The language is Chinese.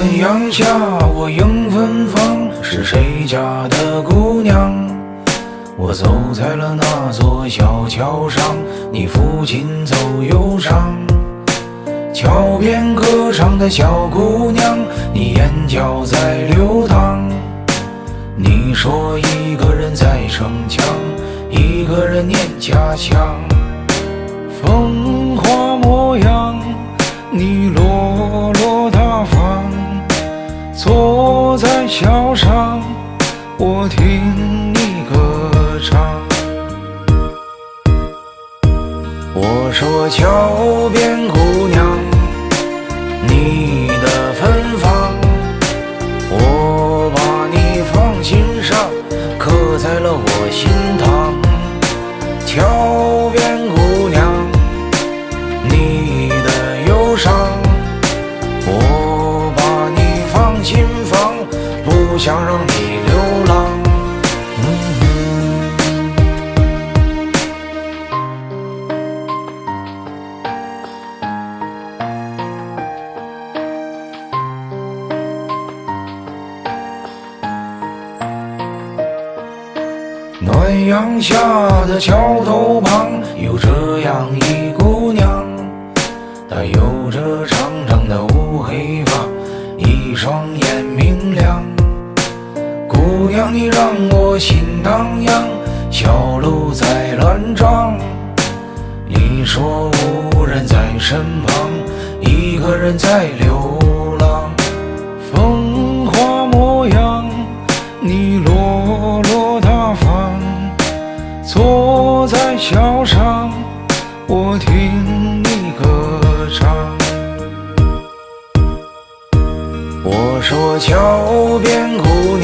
暖阳下，我迎芬芳，是谁家的姑娘？我走在了那座小桥上，你抚琴奏忧伤。桥边歌唱的小姑娘，你眼角在流淌。你说一个人在逞强，一个人念家乡。风华模样，你落落大方，坐在桥上，我听你歌唱。我说桥边姑娘，你的芬芳，我把你放心上，刻在了我心膛。桥边姑娘，你的忧伤，我把你放心房，不想让你流浪。暖阳下的桥头旁，有这样一姑娘，她有着长长的乌黑发，一双眼明亮。姑娘你让我心荡漾，小鹿在乱撞。你说无人在身旁，一个人在流浪。风华模样，你落落大方，坐在桥上，我听你歌唱。我说桥边姑娘，